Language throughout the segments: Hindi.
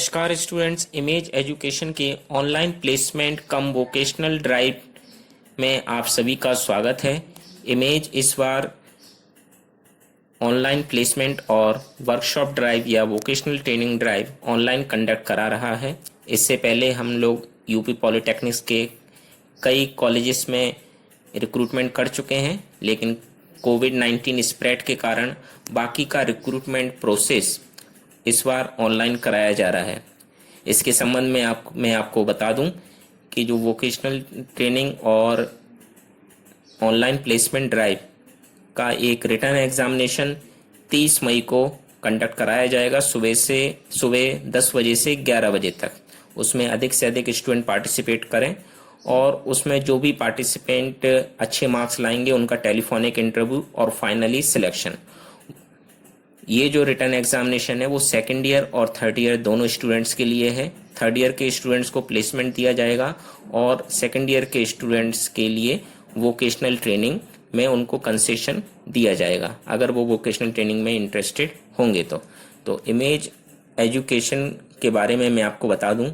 नमस्कार स्टूडेंट्स, इमेज एजुकेशन के ऑनलाइन प्लेसमेंट कम वोकेशनल ड्राइव में आप सभी का स्वागत है। इमेज इस बार ऑनलाइन प्लेसमेंट और वर्कशॉप ड्राइव या vocational training drive online conduct करा रहा है। इससे पहले हम लोग यूपी पॉलिटेक्निक्स के कई कॉलेजेस में रिक्रूटमेंट कर चुके हैं, लेकिन कोविड-19 स्प्रेड के कारण बाकी का रिक्रूटमेंट प्रोसेस इस बार ऑनलाइन कराया जा रहा है। इसके संबंध में मैं आपको बता दूं कि जो वोकेशनल ट्रेनिंग और ऑनलाइन प्लेसमेंट ड्राइव का एक रिटर्न एग्जामिनेशन 30 मई को कंडक्ट कराया जाएगा सुबह 10 बजे से 11 बजे तक। उसमें अधिक से अधिक स्टूडेंट पार्टिसिपेट करें और उसमें जो भी पार्टिसिपेंट अच्छे मार्क्स लाएंगे उनका टेलीफोनिक इंटरव्यू और फाइनली सिलेक्शन। ये जो रिटर्न एग्जामिनेशन है वो सेकेंड ईयर और थर्ड ईयर दोनों स्टूडेंट्स के लिए है। थर्ड ईयर के स्टूडेंट्स को प्लेसमेंट दिया जाएगा और सेकेंड ईयर के स्टूडेंट्स के लिए वोकेशनल ट्रेनिंग में उनको कंसेशन दिया जाएगा अगर वो वोकेशनल ट्रेनिंग में इंटरेस्टेड होंगे तो इमेज एजुकेशन के बारे में मैं आपको बता दूं,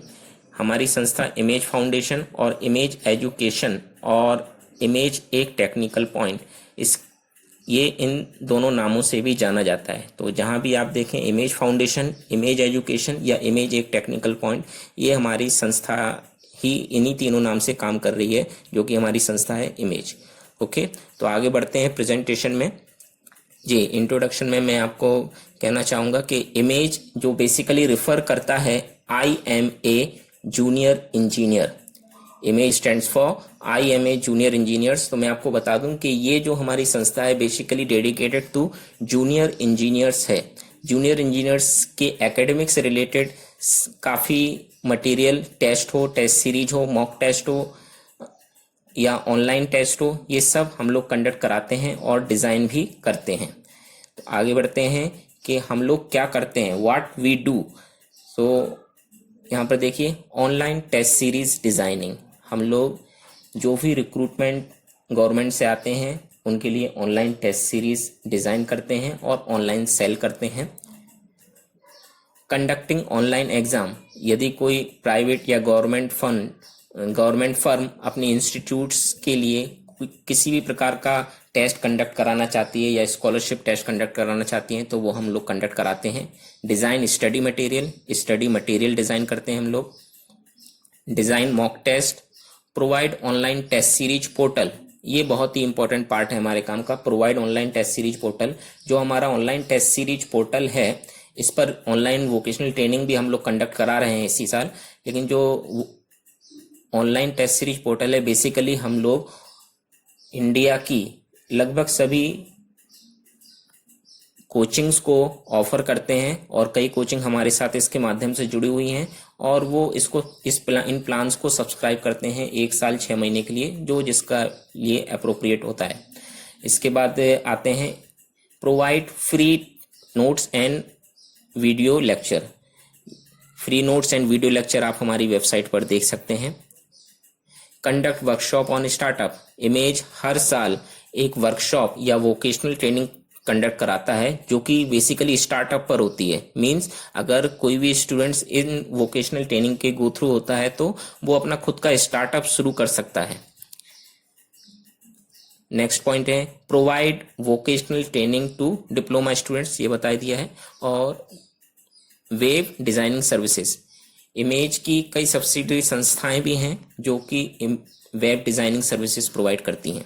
हमारी संस्था इमेज फाउंडेशन और इमेज एजुकेशन और इमेज एक टेक्निकल पॉइंट ये इन दोनों नामों से भी जाना जाता है। तो जहाँ भी आप देखें इमेज फाउंडेशन, इमेज एजुकेशन या इमेज एक टेक्निकल पॉइंट, ये हमारी संस्था ही इन्हीं तीनों नाम से काम कर रही है, जो कि हमारी संस्था है इमेज। ओके, तो आगे बढ़ते हैं प्रेजेंटेशन में। जी, इंट्रोडक्शन में मैं आपको कहना चाहूँगा कि इमेज जो बेसिकली रिफर करता है I am a junior engineer. Image stands for I am a junior engineers. तो मैं आपको बता दूं कि ये जो हमारी संस्था है basically dedicated to junior engineers है। जूनियर इंजीनियर्स के एकेडमिक से रिलेटेड काफ़ी मटेरियल, टेस्ट हो, टेस्ट सीरीज हो, मॉक टेस्ट हो या ऑनलाइन टेस्ट हो, ये सब हम लोग कंडक्ट कराते हैं और डिज़ाइन भी करते हैं। तो आगे बढ़ते हैं कि हम लोग क्या करते हैं, व्हाट वी डू। सो यहाँ पर देखिए ऑनलाइन टेस्ट सीरीज डिज़ाइनिंग। हम लोग जो भी रिक्रूटमेंट गवर्नमेंट से आते हैं उनके लिए ऑनलाइन टेस्ट सीरीज डिज़ाइन करते हैं और ऑनलाइन सेल करते हैं। कंडक्टिंग ऑनलाइन एग्ज़ाम, यदि कोई प्राइवेट या गवर्नमेंट फर्म अपनी इंस्टीट्यूट्स के लिए किसी भी प्रकार का टेस्ट कंडक्ट कराना चाहती है या स्कॉलरशिप टेस्ट कंडक्ट कराना चाहती हैं तो वो हम लोग कंडक्ट कराते हैं। डिज़ाइन स्टडी मटेरियल डिज़ाइन करते हैं हम लोग। Design mock test, provide online test series portal, ये बहुत ही इंपॉर्टेंट पार्ट है हमारे काम का। Provide online test series portal, जो हमारा ऑनलाइन टेस्ट सीरीज पोर्टल है, इस पर ऑनलाइन वोकेशनल ट्रेनिंग भी हम लोग कंडक्ट करा रहे हैं इसी साल। लेकिन जो ऑनलाइन टेस्ट सीरीज पोर्टल है बेसिकली हम लोग इंडिया की लगभग सभी कोचिंग्स को ऑफर करते हैं और कई कोचिंग हमारे साथ इसके माध्यम से जुड़ी हुई हैं और वो इन प्लान्स को सब्सक्राइब करते हैं 1 साल 6 महीने के लिए, जो जिसका लिए अप्रोप्रिएट होता है। इसके बाद आते हैं provide free notes and video lecture. Free notes and video lecture आप हमारी वेबसाइट पर देख सकते हैं। Conduct workshop on startup, image हर साल एक वर्कशॉप या वोकेशनल ट्रेनिंग कंडक्ट कराता है जो कि बेसिकली स्टार्टअप पर होती है। मींस अगर कोई भी स्टूडेंट्स इन वोकेशनल ट्रेनिंग के गो थ्रू होता है तो वो अपना खुद का स्टार्टअप शुरू कर सकता है। नेक्स्ट पॉइंट है provide vocational training to diploma students, ये बता दिया है। और वेब डिजाइनिंग सर्विसेज, इमेज की कई सब्सिडरी संस्थाएं भी हैं जो कि वेब डिजाइनिंग सर्विसेज प्रोवाइड करती हैं।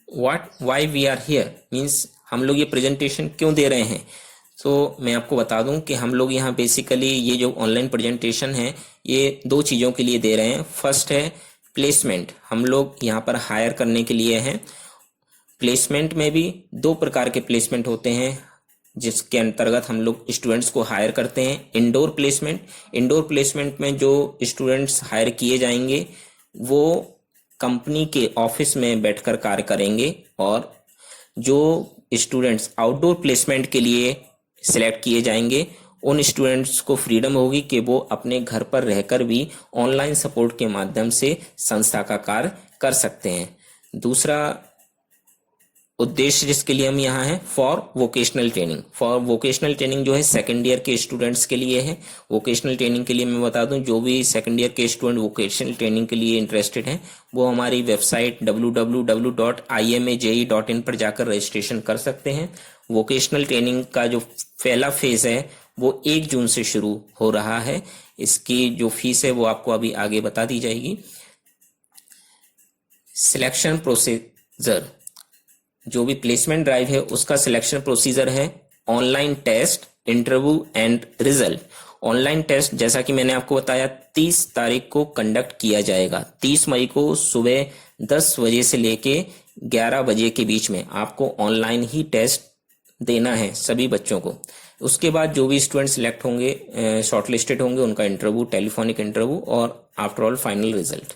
Why we are here means हम लोग ये प्रेजेंटेशन क्यों दे रहे हैं। तो मैं आपको बता दूं कि हम लोग यहाँ बेसिकली ये जो ऑनलाइन प्रेजेंटेशन है ये 2 चीज़ों के लिए दे रहे हैं। फर्स्ट है प्लेसमेंट, हम लोग यहाँ पर हायर करने के लिए हैं। प्लेसमेंट में भी 2 प्रकार के प्लेसमेंट होते हैं जिसके अंतर्गत हम लोग स्टूडेंट्स को हायर करते हैं। इंडोर प्लेसमेंट में जो स्टूडेंट्स हायर किए जाएंगे वो कंपनी के ऑफिस में बैठकर कार्य करेंगे और जो स्टूडेंट्स आउटडोर प्लेसमेंट के लिए सिलेक्ट किए जाएंगे उन स्टूडेंट्स को फ्रीडम होगी कि वो अपने घर पर रहकर भी ऑनलाइन सपोर्ट के माध्यम से संस्था का कार्य कर सकते हैं। दूसरा उद्देश्य जिसके लिए हम यहाँ हैं, for vocational training. For vocational training जो है सेकेंड ईयर के स्टूडेंट्स के लिए है। वोकेशनल ट्रेनिंग के लिए मैं बता दूं, जो भी सेकेंड ईयर के स्टूडेंट वोकेशनल ट्रेनिंग के लिए इंटरेस्टेड हैं वो हमारी वेबसाइट www.image.in पर जाकर रजिस्ट्रेशन कर सकते हैं। वोकेशनल ट्रेनिंग का जो पहला फेज है वो 1 जून से शुरू हो रहा है। इसकी जो फीस है वो आपको अभी आगे बता दी जाएगी। सिलेक्शन प्रोसीजर, जो भी प्लेसमेंट ड्राइव है उसका सिलेक्शन प्रोसीजर है online test, interview and result. Online test जैसा कि मैंने आपको बताया 30 तारीख को कंडक्ट किया जाएगा। 30 मई को सुबह 10 बजे से लेके 11 बजे के बीच में आपको ऑनलाइन ही टेस्ट देना है सभी बच्चों को। उसके बाद जो भी स्टूडेंट सिलेक्ट होंगे, शॉर्टलिस्टेड होंगे, उनका इंटरव्यू, टेलीफोनिक इंटरव्यू और after all final result.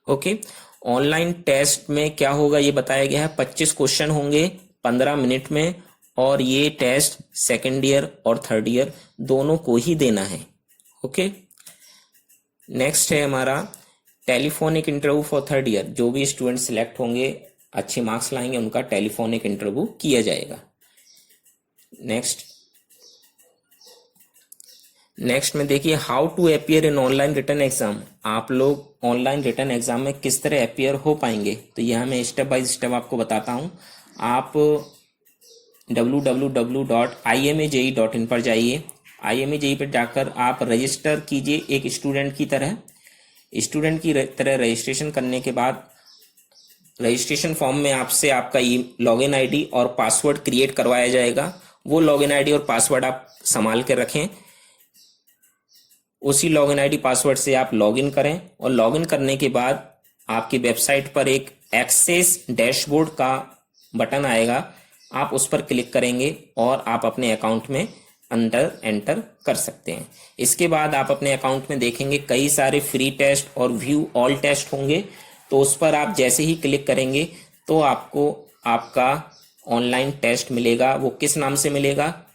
Okay, online test में क्या होगा ये बताया गया है। 25 क्वेश्चन होंगे 15 मिनट में, और ये टेस्ट सेकेंड ईयर और थर्ड ईयर दोनों को ही देना है। ओके, नेक्स्ट है हमारा telephonic interview for third year. जो भी स्टूडेंट सिलेक्ट होंगे, अच्छे मार्क्स लाएंगे, उनका टेलीफोनिक इंटरव्यू किया जाएगा। नेक्स्ट में देखिए, how to appear in online written exam. आप लोग ऑनलाइन रिटन एग्जाम में किस तरह अपियर हो पाएंगे, तो यह मैं स्टेप बाय स्टेप आपको बताता हूं। आप www.image.in पर जाइए। IMAJE पर जाकर आप रजिस्टर कीजिए एक स्टूडेंट की तरह। स्टूडेंट की तरह रजिस्ट्रेशन करने के बाद रजिस्ट्रेशन फॉर्म में आपसे आपका लॉगिन आईडी और पासवर्ड क्रिएट करवाया जाएगा। वो लॉगिन आईडी और पासवर्ड आप संभाल के रखें। उसी लॉगिन आईडी पासवर्ड से आप लॉगिन करें, और लॉगिन करने के बाद आपकी वेबसाइट पर एक एक्सेस डैशबोर्ड का बटन आएगा। आप उस पर क्लिक करेंगे और आप अपने अकाउंट में अंदर एंटर कर सकते हैं। इसके बाद आप अपने अकाउंट में देखेंगे कई सारे फ्री टेस्ट और व्यू ऑल टेस्ट होंगे। तो उस पर आप जैसे ही क्लिक करेंगे तो आपको आपका ऑनलाइन टेस्ट मिलेगा। वो किस नाम से मिलेगा?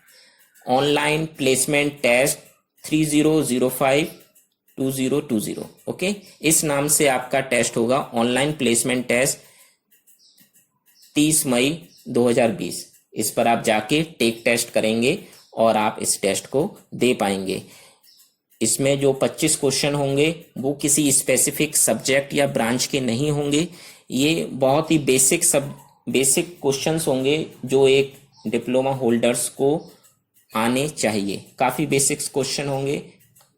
Online placement test 30052020। ओके, इस नाम से आपका टेस्ट होगा, ऑनलाइन प्लेसमेंट टेस्ट 30 मई 2020। इस पर आप जाके टेक टेस्ट करेंगे और आप इस टेस्ट को दे पाएंगे। इसमें जो 25 क्वेश्चन होंगे वो किसी स्पेसिफिक सब्जेक्ट या ब्रांच के नहीं होंगे। ये बहुत ही बेसिक क्वेश्चंस होंगे जो एक डिप्लोमा होल्डर्स को आने चाहिए। काफ़ी बेसिक्स क्वेश्चन होंगे।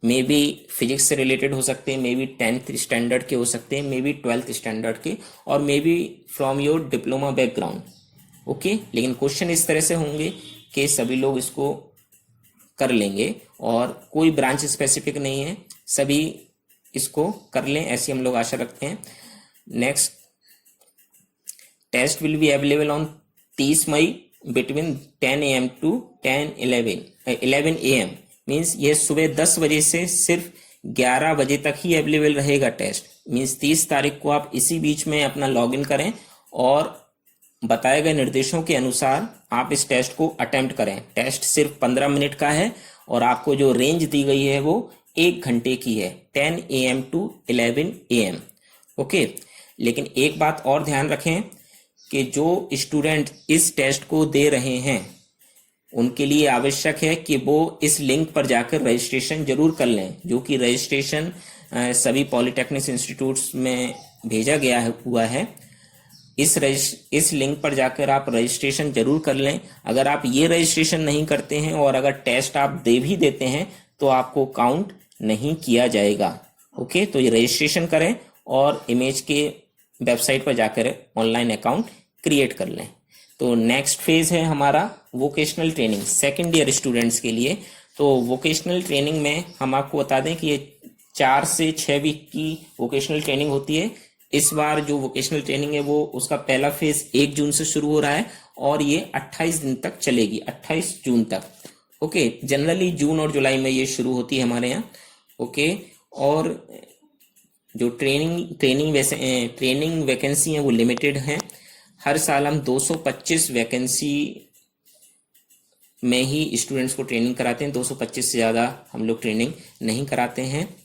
मे बी फिजिक्स से रिलेटेड हो सकते हैं, मे बी 10th स्टैंडर्ड के हो सकते हैं, मे बी 12th स्टैंडर्ड के, और may be from your diploma background. Okay, लेकिन क्वेश्चन इस तरह से होंगे कि सभी लोग इसको कर लेंगे और कोई ब्रांच स्पेसिफिक नहीं है, सभी इसको कर लें, ऐसी हम लोग आशा रखते हैं। Next, test will be available on 30 May between 10 AM to 11 AM। Means ये सुबह 10 बजे से सिर्फ 11 बजे तक ही अवेलेबल रहेगा टेस्ट। मीन्स 30 तारीख को आप इसी बीच में अपना लॉगिन करें और बताए गए निर्देशों के अनुसार आप इस टेस्ट को अटेम्प्ट करें। टेस्ट सिर्फ 15 मिनट का है और आपको जो रेंज दी गई है वो 1 घंटे की है, 10 AM to 11 AM। ओके, लेकिन एक बात और ध्यान रखें कि जो स्टूडेंट इस टेस्ट को दे रहे हैं उनके लिए आवश्यक है कि वो इस लिंक पर जाकर रजिस्ट्रेशन जरूर कर लें, जो कि रजिस्ट्रेशन सभी पॉलिटेक्निक इंस्टीट्यूट्स में भेजा गया हुआ है। इस लिंक पर जाकर आप रजिस्ट्रेशन जरूर कर लें। अगर आप ये रजिस्ट्रेशन नहीं करते हैं और अगर टेस्ट आप दे भी देते हैं तो आपको काउंट नहीं किया जाएगा। ओके, तो ये रजिस्ट्रेशन करें और इमेज के वेबसाइट पर जाकर ऑनलाइन अकाउंट क्रिएट कर लें। तो नेक्स्ट फेज है हमारा vocational training second year students के लिए। तो वोकेशनल ट्रेनिंग में हम आपको बता दें कि ये 4 से 6 वीक की वोकेशनल ट्रेनिंग होती है। इस बार जो वोकेशनल ट्रेनिंग है वो उसका पहला फेज 1 जून से शुरू हो रहा है और ये 28 दिन तक चलेगी, 28 जून तक। ओके, जनरली जून और जुलाई में ये शुरू होती है हमारे यहाँ। ओके, और जो ट्रेनिंग वैकेंसी है वो लिमिटेड है। हर साल हम 225 वैकेंसी में ही स्टूडेंट्स को ट्रेनिंग कराते हैं, 225 से ज़्यादा हम लोग ट्रेनिंग नहीं कराते हैं।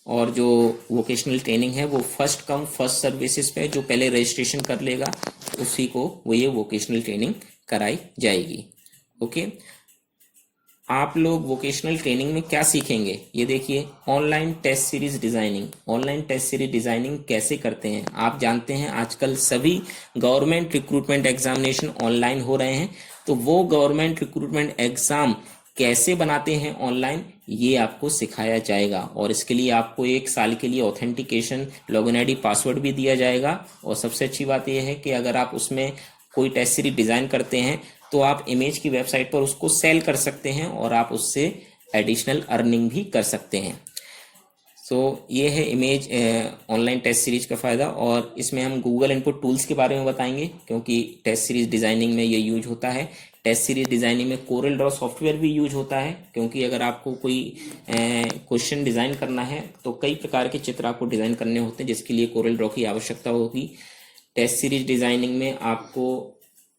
और जो वोकेशनल ट्रेनिंग है वो फर्स्ट कम फर्स्ट सर्विसेज पे, जो पहले रजिस्ट्रेशन कर लेगा उसी को वो ये वोकेशनल ट्रेनिंग कराई जाएगी। ओके, आप लोग वोकेशनल ट्रेनिंग में क्या सीखेंगे, ये देखिए। Online test series designing. Online test series designing कैसे करते हैं? आप जानते हैं आजकल सभी गवर्नमेंट रिक्रूटमेंट एग्जामिनेशन ऑनलाइन हो रहे हैं, तो वो गवर्नमेंट रिक्रूटमेंट एग्जाम कैसे बनाते हैं ऑनलाइन, ये आपको सिखाया जाएगा। और इसके लिए आपको 1 साल के लिए ऑथेंटिकेशन लॉगिन आईडी पासवर्ड भी दिया जाएगा। और सबसे अच्छी बात यह है कि अगर आप उसमें कोई टेस्ट सीरीज डिजाइन करते हैं तो आप इमेज की वेबसाइट पर उसको सेल कर सकते हैं और आप उससे एडिशनल अर्निंग भी कर सकते हैं। सो ये है इमेज ऑनलाइन टेस्ट सीरीज का फ़ायदा। और इसमें हम गूगल इनपुट टूल्स के बारे में बताएंगे, क्योंकि टेस्ट सीरीज डिज़ाइनिंग में ये यूज होता है। टेस्ट सीरीज डिज़ाइनिंग में कोरल ड्रॉ सॉफ्टवेयर भी यूज होता है, क्योंकि अगर आपको कोई क्वेश्चन डिज़ाइन करना है तो कई प्रकार के चित्र आपको डिज़ाइन करने होते हैं, जिसके लिए कोरल ड्रॉ की आवश्यकता होगी। टेस्ट सीरीज डिज़ाइनिंग में आपको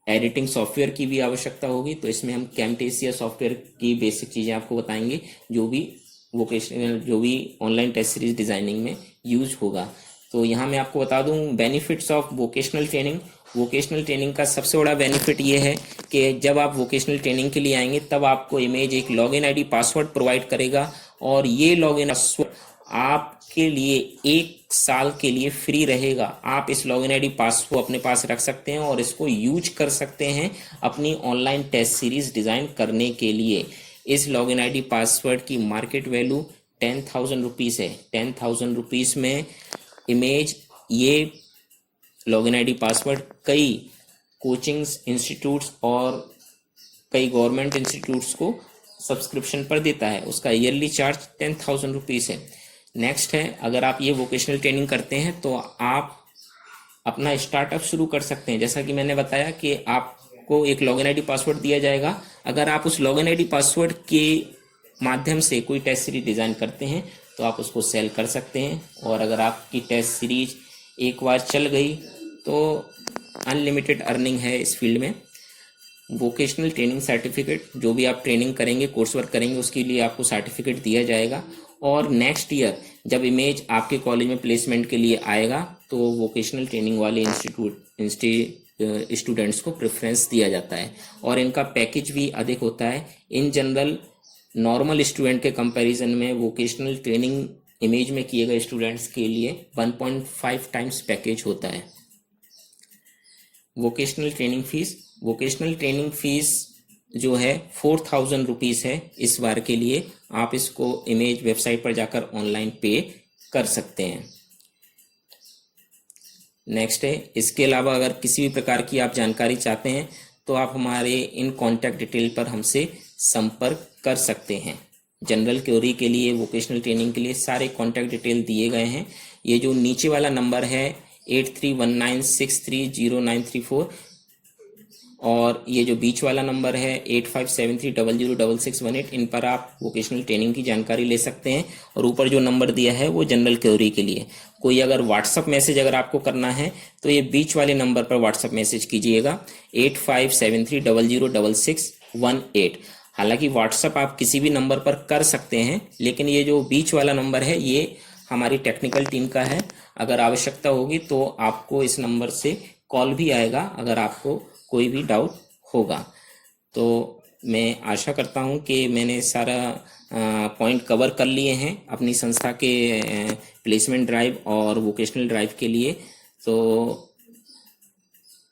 एडिटिंग सॉफ्टवेयर की भी आवश्यकता होगी, तो इसमें हम कैमटेसिया सॉफ्टवेयर की बेसिक चीज़ें आपको बताएंगे, जो भी ऑनलाइन टेस्ट सीरीज डिज़ाइनिंग में यूज होगा। तो यहाँ मैं आपको बता दूँ benefits of vocational training. Vocational training का सबसे बड़ा बेनिफिट ये है कि जब आप वोकेशनल ट्रेनिंग के लिए आएंगे तब आपको इमेज एक लॉगिन आईडी पासवर्ड प्रोवाइड करेगा, और ये लॉगिन पासवर्ड आपके लिए 1 साल के लिए फ्री रहेगा। आप इस लॉगिन आईडी पासवर्ड अपने पास रख सकते हैं और इसको यूज कर सकते हैं अपनी ऑनलाइन टेस्ट सीरीज डिज़ाइन करने के लिए। इस लॉगिन आईडी पासवर्ड की मार्केट वैल्यू 10,000 रुपीज़ है। 10,000 रुपीज़ में इमेज ये लॉगिन आईडी पासवर्ड कई कोचिंग्स इंस्टीट्यूट्स और कई गवर्नमेंट इंस्टीट्यूट्स को सब्सक्रिप्शन पर देता है। उसका ईयरली चार्ज 10,000 रुपीज़ है। नेक्स्ट है, अगर आप ये वोकेशनल ट्रेनिंग करते हैं तो आप अपना स्टार्टअप शुरू कर सकते हैं। जैसा कि मैंने बताया कि आपको एक लॉगिन आईडी पासवर्ड दिया जाएगा। अगर आप उस लॉगिन आईडी पासवर्ड के माध्यम से कोई टेस्ट सीरीज डिज़ाइन करते हैं तो आप उसको सेल कर सकते हैं। और अगर आपकी टेस्ट सीरीज एक बार चल गई तो अनलिमिटेड अर्निंग है इस फील्ड में। वोकेशनल ट्रेनिंग सर्टिफिकेट, जो भी आप ट्रेनिंग करेंगे, कोर्स वर्क करेंगे, उसके लिए आपको सर्टिफिकेट दिया जाएगा। और नेक्स्ट ईयर जब इमेज आपके कॉलेज में प्लेसमेंट के लिए आएगा तो वोकेशनल ट्रेनिंग वाले स्टूडेंट्स को प्रेफरेंस दिया जाता है, और इनका पैकेज भी अधिक होता है। इन जनरल नॉर्मल स्टूडेंट के कंपैरिजन में वोकेशनल ट्रेनिंग इमेज में किए गए स्टूडेंट्स के लिए 1.5 टाइम्स पैकेज होता है। Vocational training fees, vocational training fees जो है 4,000 रुपीज़ है इस बार के लिए। आप इसको इमेज वेबसाइट पर जाकर ऑनलाइन पे कर सकते हैं। नेक्स्ट है, इसके अलावा अगर किसी भी प्रकार की आप जानकारी चाहते हैं तो आप हमारे इन कॉन्टैक्ट डिटेल पर हमसे संपर्क कर सकते हैं। जनरल क्वेरी के लिए, वोकेशनल ट्रेनिंग के लिए सारे कॉन्टैक्ट डिटेल दिए गए हैं। ये जो नीचे वाला नंबर है 8319630934, और ये जो बीच वाला नंबर है 8573006618, इन पर आप वोकेशनल ट्रेनिंग की जानकारी ले सकते हैं। और ऊपर जो नंबर दिया है वो जनरल क्वेरी के लिए। कोई अगर व्हाट्सअप मैसेज अगर आपको करना है तो ये बीच वाले नंबर पर व्हाट्सअप मैसेज कीजिएगा 8573006618। हालांकि व्हाट्सअप आप किसी भी नंबर पर कर सकते हैं, लेकिन ये जो बीच वाला नंबर है ये हमारी टेक्निकल टीम का है। अगर आवश्यकता होगी तो आपको इस नंबर से कॉल भी आएगा अगर आपको कोई भी डाउट होगा। तो मैं आशा करता हूं कि मैंने सारा पॉइंट कवर कर लिए हैं अपनी संस्था के प्लेसमेंट ड्राइव और वोकेशनल ड्राइव के लिए। तो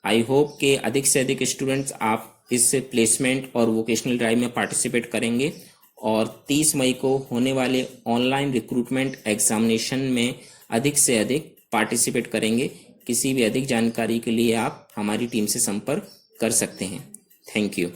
आई होप कि अधिक से अधिक स्टूडेंट्स आप इस प्लेसमेंट और वोकेशनल ड्राइव में पार्टिसिपेट करेंगे, और 30 मई को होने वाले ऑनलाइन रिक्रूटमेंट एग्जामिनेशन में अधिक से अधिक पार्टिसिपेट करेंगे। किसी भी अधिक जानकारी के लिए आप हमारी टीम से संपर्क कर सकते हैं। Thank you.